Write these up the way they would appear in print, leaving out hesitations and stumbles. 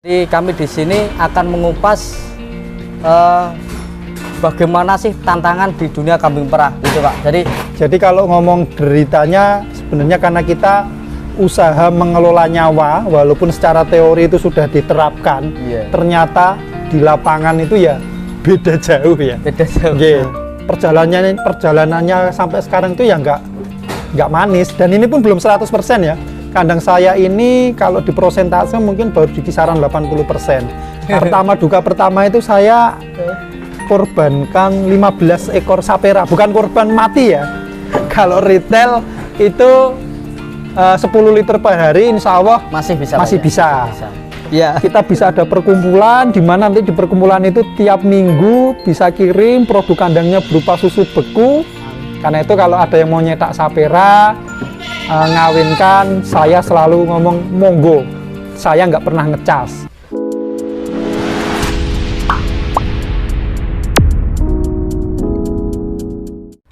Jadi kami di sini akan mengupas bagaimana sih tantangan di dunia kambing perah gitu Pak. Jadi kalau ngomong deritanya sebenarnya karena kita usaha mengelola nyawa, walaupun secara teori itu sudah diterapkan, ternyata di lapangan itu ya beda jauh ya. Beda jauh. Perjalanannya sampai sekarang itu ya nggak manis, dan ini pun belum 100% ya. Kandang saya ini kalau di persentase mungkin baru di kisaran 80%. Pertama duka pertama itu saya korbankan 15 ekor sapera, bukan korban mati ya. Kalau retail itu 10 liter per hari, insya Allah masih bisa. Ya. Kita bisa ada perkumpulan, di mana nanti di perkumpulan itu tiap minggu bisa kirim produk kandangnya berupa susu beku. Karena itu kalau ada yang mau nyetak sapera, ngawinkan, saya selalu ngomong monggo, saya nggak pernah ngecas.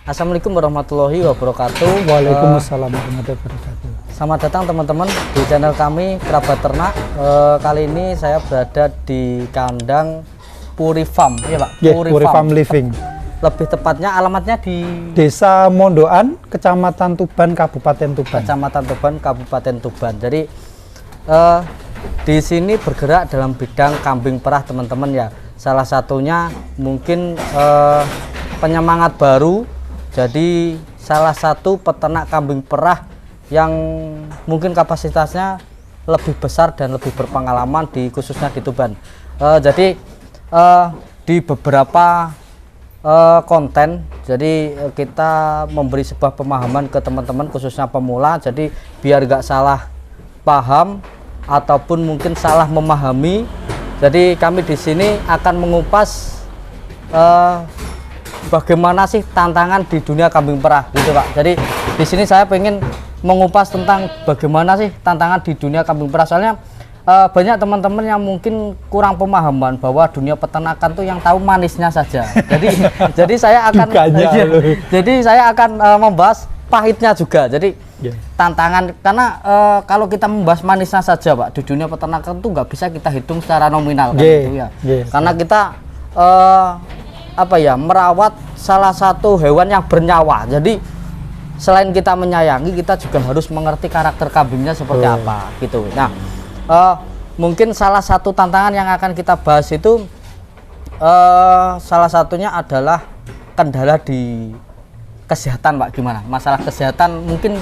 Assalamualaikum warahmatullahi wabarakatuh. Waalaikumsalam warahmatullahi wabarakatuh. Selamat datang teman-teman di channel kami Kerabat Ternak. Kali ini saya berada di kandang Puri Farm, ya Pak? Puri Farm Living. Lebih tepatnya alamatnya di Desa Mondoan, Kecamatan Tuban, Kabupaten Tuban. Kecamatan Tuban, Kabupaten Tuban. Jadi di sini bergerak dalam bidang kambing perah teman-teman ya. Salah satunya mungkin penyemangat baru. Jadi salah satu peternak kambing perah yang mungkin kapasitasnya lebih besar dan lebih berpengalaman khususnya di Tuban. Jadi di beberapa konten, jadi kita memberi sebuah pemahaman ke teman-teman khususnya pemula, jadi biar gak salah paham ataupun mungkin salah memahami. Jadi kami di sini akan mengupas bagaimana sih tantangan di dunia kambing perah gitu Pak. Jadi di sini saya pengen mengupas tentang bagaimana sih tantangan di dunia kambing perah, soalnya banyak teman-teman yang mungkin kurang pemahaman bahwa dunia peternakan tuh yang tahu manisnya saja. Jadi saya akan membahas pahitnya juga. Jadi tantangan, karena kalau kita membahas manisnya saja Pak, di dunia peternakan tuh nggak bisa kita hitung secara nominal kan gitu ya. Karena kita merawat salah satu hewan yang bernyawa. Jadi selain kita menyayangi, kita juga harus mengerti karakter kambingnya seperti apa gitu. Nah, mungkin salah satu tantangan yang akan kita bahas itu salah satunya adalah kendala di kesehatan Pak. Gimana masalah kesehatan? Mungkin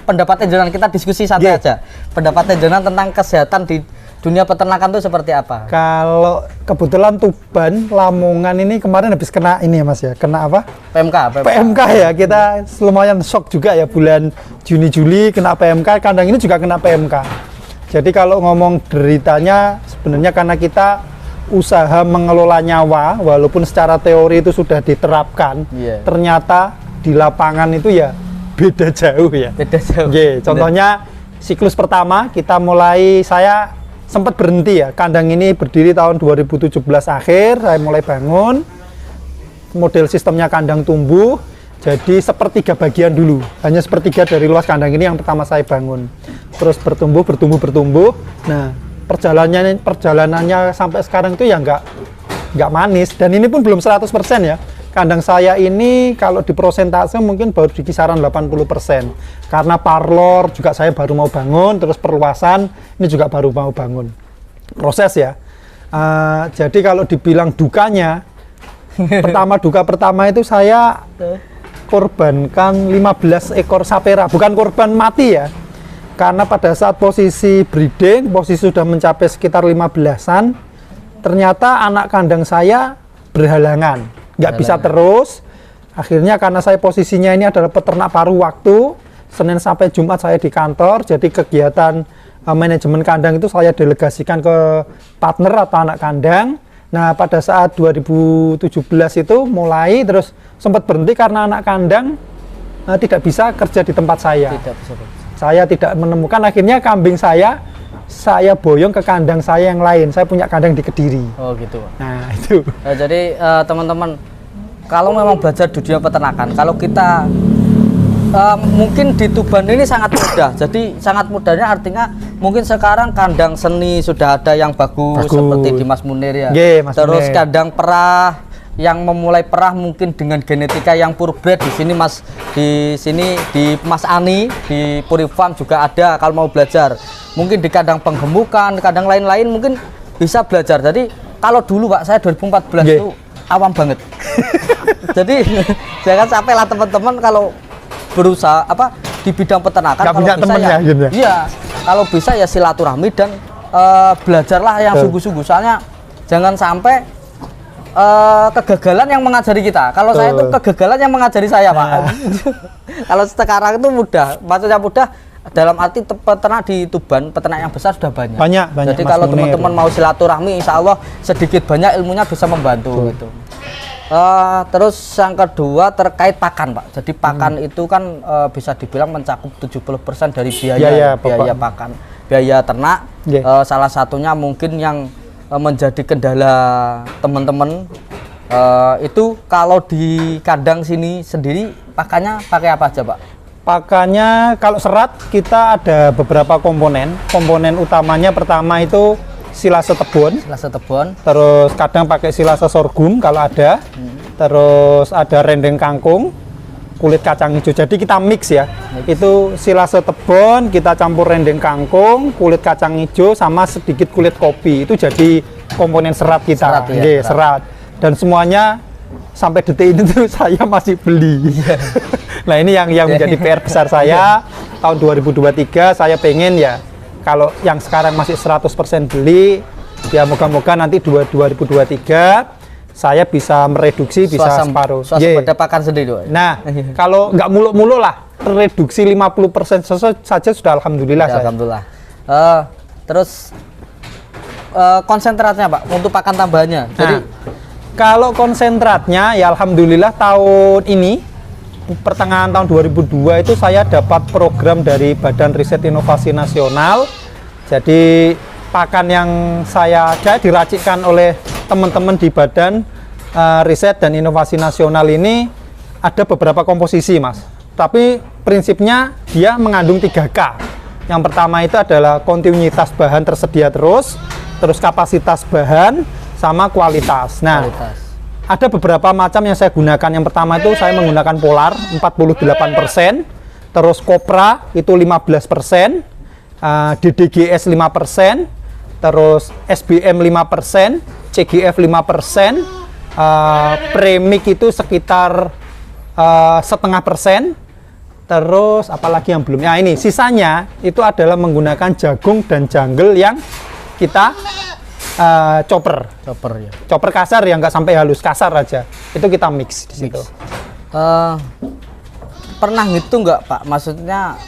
pendapat jenengan, kita diskusi santai aja. Pendapat jenengan tentang kesehatan di dunia peternakan itu seperti apa? Kalau kebetulan Tuban, Lamongan ini kemarin habis kena ini ya Mas ya, kena apa? PMK ya, kita lumayan shock juga ya, bulan Juni-Juli kena PMK, kandang ini juga kena PMK. Jadi kalau ngomong deritanya sebenarnya karena kita usaha mengelola nyawa, walaupun secara teori itu sudah diterapkan, ternyata di lapangan itu ya beda jauh ya. Beda jauh. Contohnya siklus pertama kita mulai, saya sempat berhenti ya, kandang ini berdiri tahun 2017 akhir, saya mulai bangun, model sistemnya kandang tumbuh. Jadi sepertiga bagian dulu, hanya sepertiga dari luas kandang ini yang pertama saya bangun. Terus bertumbuh. Nah, perjalanannya sampai sekarang itu ya nggak manis, dan ini pun belum 100% ya. Kandang saya ini kalau di persentase mungkin baru di kisaran 80%. Karena parlor juga saya baru mau bangun, terus perluasan ini juga baru mau bangun. Proses ya. Jadi kalau dibilang dukanya, duka pertama itu saya korbankan 15 ekor sapera, bukan korban mati ya. Karena pada saat posisi breeding, posisi sudah mencapai sekitar 15-an, ternyata anak kandang saya berhalangan, nggak bisa terus. Akhirnya karena saya posisinya ini adalah peternak paruh waktu, Senin sampai Jumat saya di kantor, jadi kegiatan manajemen kandang itu saya delegasikan ke partner atau anak kandang. Nah, pada saat 2017 itu mulai, terus sempat berhenti karena anak kandang tidak bisa kerja di tempat saya. Saya tidak menemukan, akhirnya kambing saya boyong ke kandang saya yang lain. Saya punya kandang di Kediri. Oh gitu. Nah itu. Jadi teman-teman, kalau memang belajar di dunia peternakan, kalau kita mungkin di Tuban ini sangat mudah. Jadi sangat mudahnya artinya mungkin sekarang kandang seni sudah ada yang bagus. Seperti di Mas Munir ya. Mas Terus Munir. kandang perah yang memulai perah mungkin dengan genetika yang purebred di sini Mas, di sini di Mas Ani di Puri Farm juga ada kalau mau belajar. Mungkin di kandang penggemukan, kandang lain-lain mungkin bisa belajar. Jadi kalau dulu Pak saya 2014 itu awam banget. Jadi jangan sampai lah teman-teman kalau berusaha di bidang peternakan kalau bisa ya, gitu ya? Iya, kalau bisa ya silaturahmi dan belajarlah yang sungguh-sungguh. Soalnya jangan sampai kegagalan yang mengajari kita. Kalau saya itu kegagalan yang mengajari saya, Pak. Kalau sekarang itu mudah, maksudnya mudah dalam arti peternak di Tuban, peternak yang besar sudah banyak. Jadi kalau teman-teman mau silaturahmi, insya Allah sedikit banyak ilmunya bisa membantu gitu. Terus yang kedua terkait pakan, Pak. Jadi pakan itu kan bisa dibilang mencakup 70% dari biaya pakan, biaya ternak. Salah satunya mungkin yang menjadi kendala teman-teman itu kalau di kandang sini sendiri pakannya pakai apa aja, Pak? Pakannya kalau serat kita ada beberapa komponen. Komponen utamanya pertama itu silase tebon. Terus kadang pakai silase sorghum kalau ada. Terus ada rendeng kangkung, kulit kacang hijau. Jadi kita mix ya. Itu silase tebon, kita campur rendeng kangkung, kulit kacang hijau sama sedikit kulit kopi. Itu jadi komponen serat kita. Serat. Dan semuanya sampai detik ini tuh saya masih beli. Nah, ini yang menjadi PR besar saya tahun 2023. Saya pengen ya kalau yang sekarang masih 100% beli, ya moga-moga nanti 2023 saya bisa mereduksi, bisa separuh. Pada pakan sendiri. Nah, kalau nggak muluk-muluk lah, reduksi 50% saja sudah alhamdulillah. Ya, alhamdulillah. Terus konsentratnya, Pak, untuk pakan tambahannya. Jadi kalau konsentratnya ya alhamdulillah tahun ini pertengahan tahun 2002 itu saya dapat program dari Badan Riset Inovasi Nasional. Jadi pakan yang saya diracikkan oleh teman-teman di Badan Riset dan Inovasi Nasional ini ada beberapa komposisi, Mas. Tapi prinsipnya dia mengandung 3K. Yang pertama itu adalah kontinuitas bahan tersedia terus kapasitas bahan sama kualitas. Nah, ada beberapa macam yang saya gunakan. Yang pertama itu saya menggunakan Polar 48%, terus Kopra itu 15%, DDGS 5%, terus SBM 5%, CGF 5%, Premix itu sekitar 0,5%, terus apalagi yang belum. Ini sisanya itu adalah menggunakan jagung dan jungle yang kita chopper kasar ya, nggak sampai halus, kasar aja. Itu kita mix di situ. Pernah ngitung nggak, Pak? Maksudnya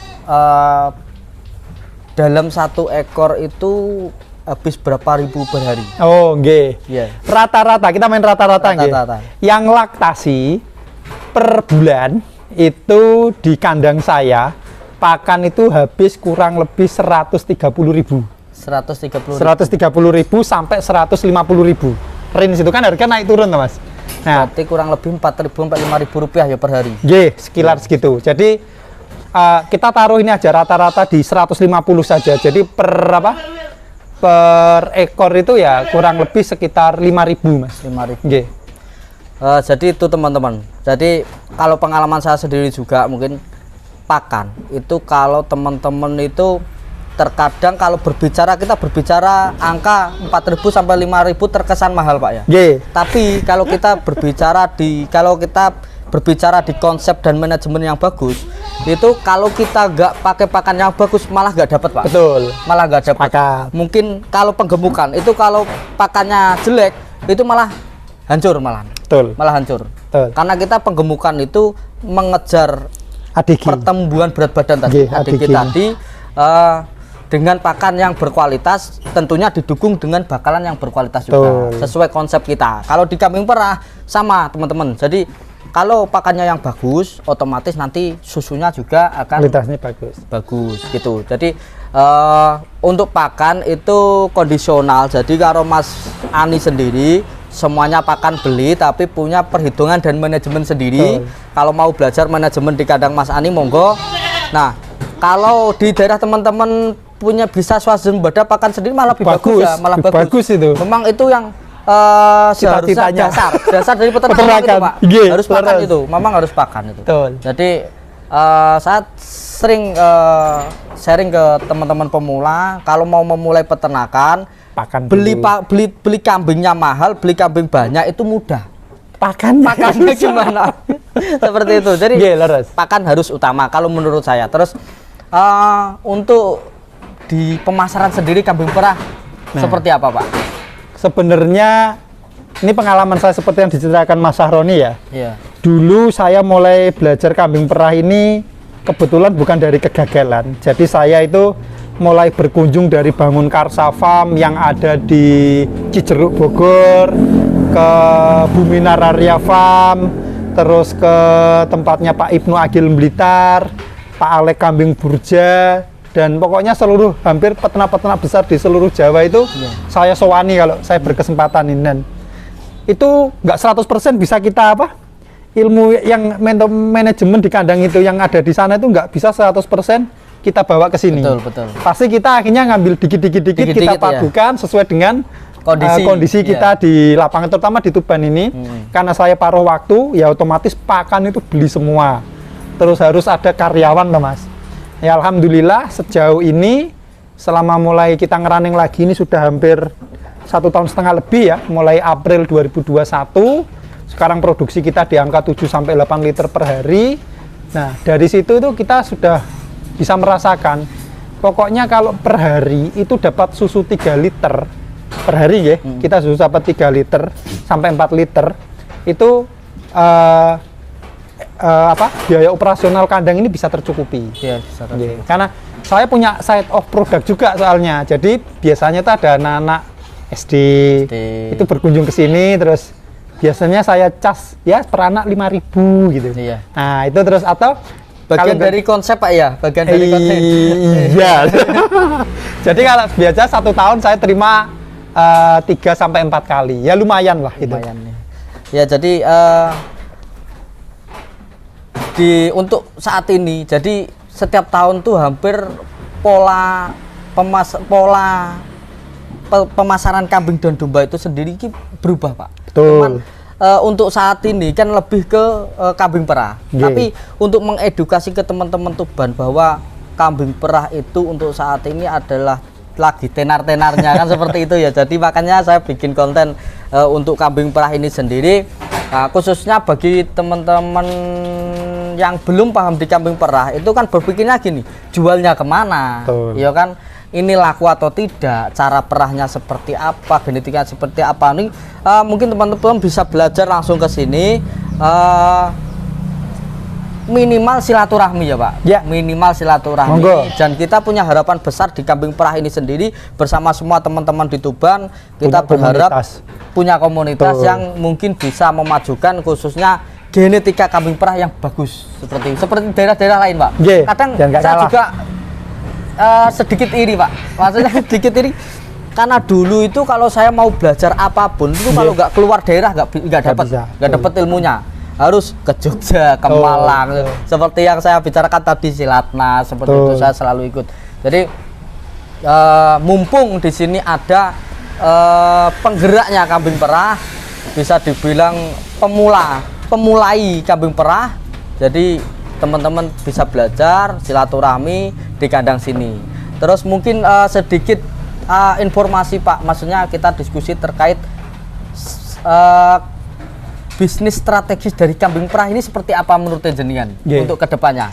dalam satu ekor itu habis berapa ribu per hari? Oh, nggih. Rata-rata kita main rata-rata nggih. Yang laktasi per bulan itu di kandang saya pakan itu habis kurang lebih 130.000. 130.000 sampai 150.000. Range itu kan harga naik turun, Mas. Nah, berarti kurang lebih 4.000 sampai 5.000 rupiah ya per hari. Sekitar segitu. Jadi kita taruh ini aja rata-rata di 150 saja. Jadi per ekor itu ya kurang lebih sekitar 5.000, Mas. 5.000. Jadi itu teman-teman. Jadi kalau pengalaman saya sendiri juga mungkin pakan itu kalau teman-teman itu terkadang kalau kita berbicara angka 4.000 sampai 5.000 terkesan mahal, Pak ya. Tapi kalau kita berbicara di konsep dan manajemen yang bagus, itu kalau kita nggak pakai pakan yang bagus malah nggak dapat, Pak. Betul. Malah nggak dapat. Mungkin kalau penggemukan itu kalau pakannya jelek itu malah hancur malahan. Betul. Malah hancur. Betul. Karena kita penggemukan itu mengejar pertumbuhan berat badan tadi. ADG tadi dengan pakan yang berkualitas, tentunya didukung dengan bakalan yang berkualitas juga. Sesuai konsep kita. Kalau di kambing perah sama, teman-teman. Jadi kalau pakannya yang bagus, otomatis nanti susunya juga akan kualitasnya bagus gitu. Jadi untuk pakan itu kondisional. Jadi kalau Mas Ani sendiri semuanya pakan beli, tapi punya perhitungan dan manajemen sendiri. Kalau mau belajar manajemen di kandang Mas Ani, monggo. Nah, kalau di daerah teman-teman punya bisa swasembada pakan sendiri malah lebih bagus ya, malah bagus itu. Memang itu yang seharusnya dasar dari peternakan itu, Pak. Harus pakan itu, memang harus pakan itu. Betul. Jadi saat sering sharing ke teman-teman pemula, kalau mau memulai peternakan, pakan beli kambingnya mahal, beli kambing banyak itu mudah. Pakannya gimana? Seperti itu. Jadi pakan harus utama kalau menurut saya. Terus untuk di pemasaran sendiri kambing perah seperti apa, Pak? Sebenarnya ini pengalaman saya seperti yang diceritakan Mas Sahroni ya. Iya. Dulu saya mulai belajar kambing perah ini kebetulan bukan dari kegagalan. Jadi saya itu mulai berkunjung dari bangun Karsa Farm yang ada di Cijeruk Bogor, ke Bumi Nararia Farm, terus ke tempatnya Pak Ibnu Agil Blitar, Pak Alek Kambing Burja, dan pokoknya seluruh hampir peternak-peternak besar di seluruh Jawa itu saya sowani kalau saya berkesempatan ini. Dan itu nggak 100% bisa kita ilmu yang manajemen di kandang itu yang ada di sana itu nggak bisa 100% kita bawa ke sini. Betul. Pasti kita akhirnya ngambil dikit-dikit kita padukan sesuai dengan kondisi kita di lapangan, terutama di Tuban ini. Karena saya paruh waktu, ya otomatis pakan itu beli semua. Terus harus ada karyawan loh, Mas. Ya alhamdulillah sejauh ini selama mulai kita ngerunning lagi ini sudah hampir 1,5 tahun lebih ya, mulai April 2021. Sekarang produksi kita di angka 7-8 liter per hari. Nah, dari situ tuh kita sudah bisa merasakan, pokoknya kalau per hari itu dapat susu 3 liter per hari ya, kita susu dapat 3 liter sampai 4 liter, itu biaya operasional kandang ini bisa tercukupi. Iya, bisa tercukupi. Karena saya punya side of product juga soalnya, jadi biasanya tuh ada anak-anak SD itu berkunjung ke sini, terus biasanya saya cas ya per anak 5.000 gitu. Iya. Nah itu terus atau bagian dari konsep Pak ya, bagian dari konsep. Iya. Jadi kalau biasa 1 tahun saya terima 3-4 kali, ya lumayan lah itu. Lumayan ya. Jadi untuk saat ini, jadi setiap tahun tuh hampir pola pemasaran kambing dan domba itu sendiri berubah, Pak. Betul. Cuman, untuk saat ini kan lebih ke kambing perah. Tapi untuk mengedukasi ke teman-teman Tuban bahwa kambing perah itu untuk saat ini adalah lagi tenar-tenarnya kan seperti itu ya. Jadi makanya saya bikin konten untuk kambing perah ini sendiri, khususnya bagi teman-teman yang belum paham di kambing perah itu kan berpikirnya gini, jualnya kemana? Ya kan, ini laku atau tidak, cara perahnya seperti apa, genetiknya seperti apa. Nih mungkin teman-teman bisa belajar langsung ke sini, minimal silaturahmi ya Pak ya, minimal silaturahmi. Dan kita punya harapan besar di kambing perah ini sendiri bersama semua teman-teman di Tuban. Kita berharap punya komunitas yang mungkin bisa memajukan khususnya genetika kambing perah yang bagus seperti daerah-daerah lain Pak. Kadang saya juga sedikit iri Pak, maksudnya sedikit iri karena dulu itu kalau saya mau belajar apapun itu kalau nggak keluar daerah nggak dapat ilmunya, harus ke Jogja, ke Malang, seperti yang saya bicarakan tadi Silatnas, seperti itu saya selalu ikut. Jadi mumpung di sini ada penggeraknya kambing perah, bisa dibilang pemulai kambing perah, jadi teman-teman bisa belajar silaturahmi di kandang sini. Terus mungkin sedikit informasi Pak, maksudnya kita diskusi terkait bisnis strategis dari kambing perah ini seperti apa menurut jenengan untuk kedepannya?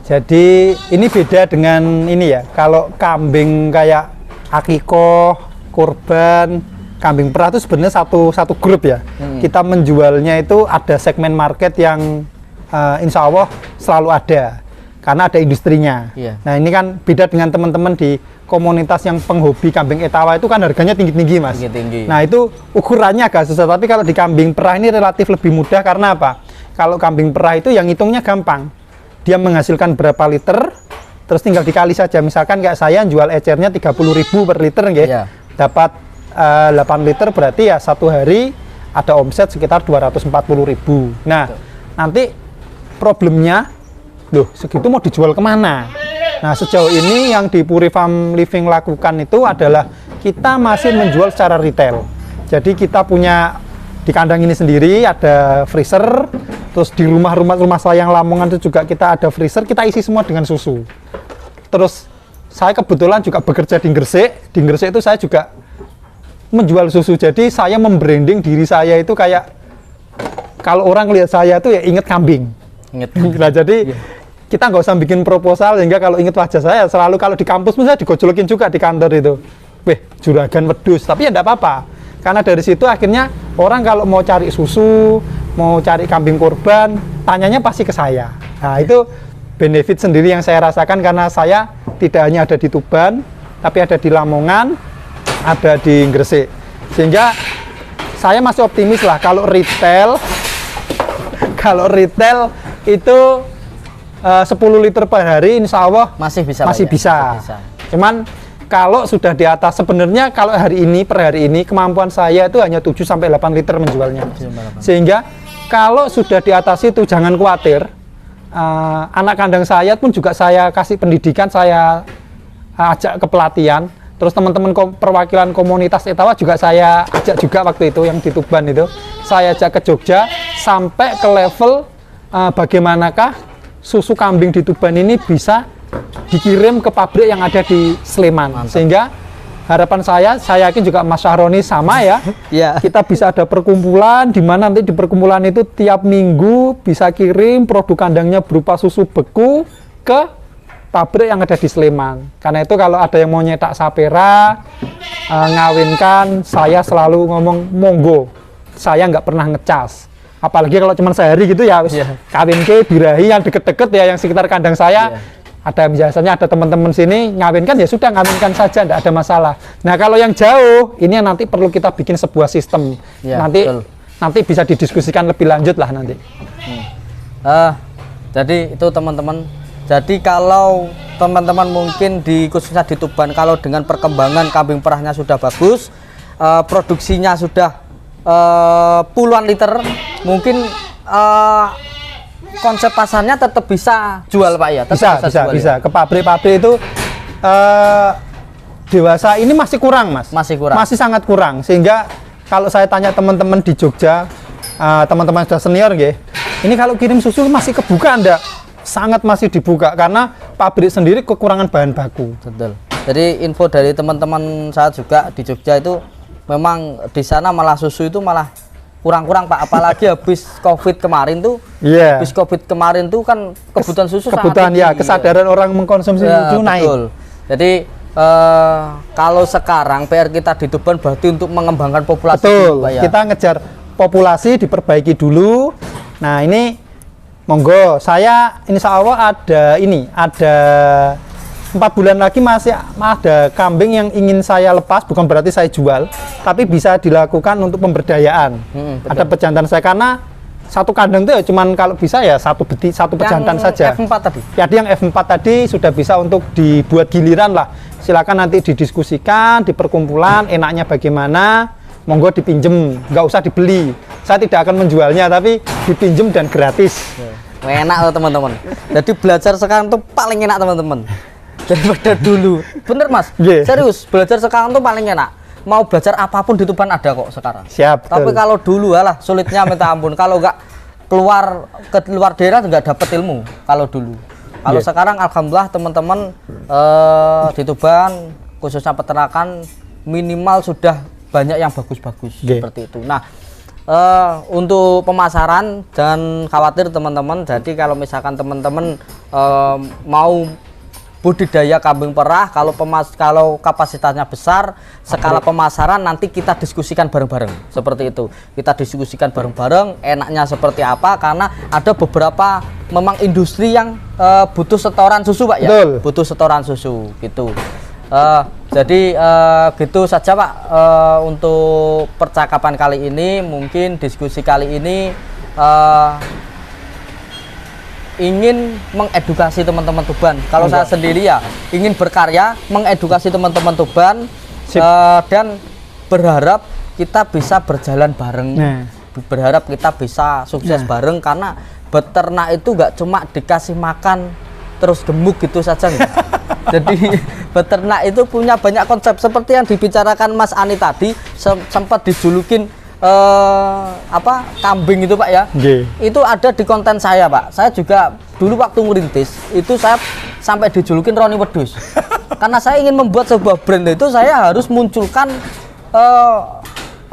Jadi ini beda dengan ini ya, kalau kambing kayak akikoh, kurban, kambing perah itu sebenarnya satu grup ya. Kita menjualnya itu ada segmen market yang insya Allah selalu ada karena ada industrinya. Nah ini kan beda dengan teman-teman di komunitas yang penghobi kambing etawa itu kan harganya tinggi-tinggi Mas. Nah itu ukurannya agak susah, tapi kalau di kambing perah ini relatif lebih mudah karena apa? Kalau kambing perah itu yang hitungnya gampang, dia menghasilkan berapa liter, terus tinggal dikali saja. Misalkan kayak saya jual ecernya 30.000 per liter dapat 8 liter, berarti ya satu hari ada omset sekitar 240.000. Nah, nanti problemnya, loh segitu mau dijual kemana? Nah, sejauh ini yang di Puri Farm Living lakukan itu adalah kita masih menjual secara retail. Jadi kita punya di kandang ini sendiri ada freezer, terus di rumah saya yang Lamongan itu juga kita ada freezer, kita isi semua dengan susu. Terus saya kebetulan juga bekerja di Gresik itu saya juga menjual susu. Jadi saya membranding diri saya itu kayak kalau orang lihat saya itu ya inget kambing. Nah, jadi kita nggak usah bikin proposal sehingga kalau inget wajah saya selalu kalau di kampus pun saya digojolokin juga di kantor itu. Weh, juragan wedus, tapi ya enggak apa-apa. Karena dari situ akhirnya orang kalau mau cari susu, mau cari kambing kurban, tanyanya pasti ke saya. Nah, itu benefit sendiri yang saya rasakan karena saya tidak hanya ada di Tuban, tapi ada di Lamongan, ada di Gresik. Sehingga saya masih optimis lah kalau retail itu 10 liter per hari insya Allah masih bisa. Cuman kalau sudah di atas, sebenarnya kalau per hari ini kemampuan saya itu hanya 7-8 liter menjualnya. Sehingga kalau sudah di atas itu jangan khawatir. Anak kandang saya pun juga saya kasih pendidikan, saya ajak ke pelatihan. Terus teman-teman perwakilan komunitas Etawa juga saya ajak juga waktu itu yang di Tuban itu. Saya ajak ke Jogja sampai ke level bagaimanakah susu kambing di Tuban ini bisa dikirim ke pabrik yang ada di Sleman. Mantap. Sehingga harapan saya yakin juga Mas Syahroni sama ya. Kita bisa ada perkumpulan di mana nanti di perkumpulan itu tiap minggu bisa kirim produk kandangnya berupa susu beku ke pabrik yang ada di Sleman. Karena itu kalau ada yang mau nyetak sapera, ngawinkan, saya selalu ngomong monggo. Saya nggak pernah ngecas. Apalagi kalau cuma sehari gitu ya, kawin ke birahi yang deket-deket ya, yang sekitar kandang saya. Ada biasanya ada teman-teman sini ngawinkan ya sudah ngawinkan saja, tidak ada masalah. Nah kalau yang jauh ini nanti perlu kita bikin sebuah sistem. Nanti bisa didiskusikan lebih lanjut lah nanti. Jadi itu teman-teman. Jadi kalau teman-teman mungkin khususnya di Tuban, kalau dengan perkembangan kambing perahnya sudah bagus, produksinya sudah puluhan liter, mungkin konsep pasarnya tetap bisa jual Pak ya? Bisa. Ke pabrik-pabrik itu dewasa ini masih kurang Mas. Masih sangat kurang. Sehingga kalau saya tanya teman-teman di Jogja, teman-teman sudah senior ini kalau kirim susu masih kebuka enggak? Sangat masih dibuka karena pabrik sendiri kekurangan bahan baku. Betul. Jadi info dari teman-teman saya juga di Jogja itu memang di sana malah susu itu malah kurang-kurang Pak, apalagi habis Covid kemarin tuh. Habis Covid kemarin tuh kan kebutuhan susu sangat tinggi, kesadaran orang mengkonsumsi susu naik. Betul. Jadi kalau sekarang PR kita di Tuban berarti untuk mengembangkan populasi. Betul. Pak, ya? Kita ngejar populasi diperbaiki dulu. Nah, ini monggo, saya insya Allah ada 4 bulan lagi masih ada kambing yang ingin saya lepas, bukan berarti saya jual, tapi bisa dilakukan untuk pemberdayaan. Ada pejantan saya, karena satu kandang itu ya cuman kalau bisa ya satu pejantan saja. F4 tadi? Jadi yang F4 tadi sudah bisa untuk dibuat giliran lah. Silakan nanti didiskusikan, di perkumpulan, enaknya bagaimana, monggo dipinjem, nggak usah dibeli. Saya tidak akan menjualnya, tapi dipinjem dan gratis. Enak loh teman-teman. Jadi belajar sekarang tuh paling enak teman-teman. Daripada dulu. Bener Mas? Serius, belajar sekarang tuh paling enak. Mau belajar apapun di Tuban ada kok sekarang. Siap. Tapi kalau dulu alah sulitnya minta ampun. Kalau nggak keluar daerah nggak dapet ilmu. Kalau dulu. Kalau sekarang alhamdulillah teman-teman di Tuban khususnya peternakan minimal sudah banyak yang bagus-bagus seperti itu. Nah, untuk pemasaran jangan khawatir teman-teman. Jadi kalau misalkan teman-teman mau budidaya kambing perah, kalau kapasitasnya besar, skala pemasaran nanti kita diskusikan bareng-bareng seperti itu. Kita diskusikan bareng-bareng enaknya seperti apa, karena ada beberapa memang industri yang butuh setoran susu Pak ya. Betul. Butuh setoran susu gitu. Jadi gitu saja Pak untuk percakapan kali ini. Mungkin diskusi kali ini ingin mengedukasi teman-teman Tuban. Kalau saya sendiri ya ingin berkarya mengedukasi teman-teman Tuban dan berharap kita bisa berjalan bareng berharap kita bisa sukses bareng, karena beternak itu nggak cuma dikasih makan terus gemuk gitu saja enggak. Jadi beternak itu punya banyak konsep seperti yang dibicarakan Mas Ani tadi, sempat dijulukin kambing itu Pak ya. Itu ada di konten saya Pak. Saya juga dulu waktu ngerintis itu saya sampai dijulukin Roni Wedhus. Karena saya ingin membuat sebuah brand itu saya harus munculkan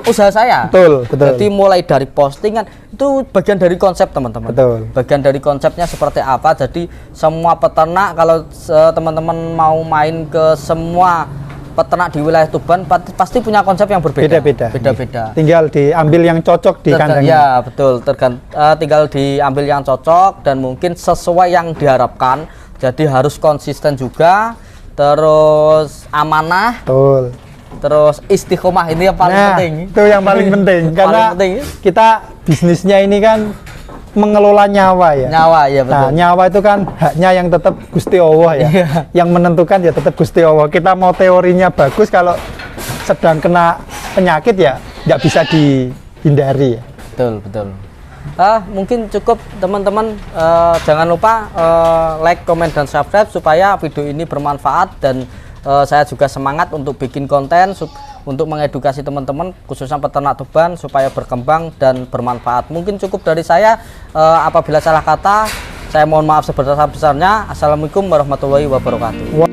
usaha saya. Betul. Jadi mulai dari postingan itu bagian dari konsep teman-teman. Bagian dari konsepnya seperti apa. Jadi semua peternak, kalau teman-teman mau main ke semua peternak di wilayah Tuban pasti punya konsep yang berbeda. Beda-beda. Tinggal diambil yang cocok di kandangnya. Ya betul. Tinggal diambil yang cocok dan mungkin sesuai yang diharapkan. Jadi harus konsisten juga. Terus amanah. Terus istiqomah, ini yang paling penting. Itu yang paling penting karena kita bisnisnya ini kan mengelola nyawa ya. Ya betul. Nah, nyawa itu kan haknya yang tetap Gusti Allah ya. Yang menentukan ya tetap Gusti Allah. Kita mau teorinya bagus, kalau sedang kena penyakit ya nggak bisa dihindari ya. Betul. Mungkin cukup teman-teman, jangan lupa like, comment, dan subscribe supaya video ini bermanfaat, dan saya juga semangat untuk bikin konten untuk mengedukasi teman-teman khususnya peternak Tuban supaya berkembang dan bermanfaat. Mungkin cukup dari saya. Apabila salah kata, saya mohon maaf sebesar-besarnya. Assalamualaikum warahmatullahi wabarakatuh.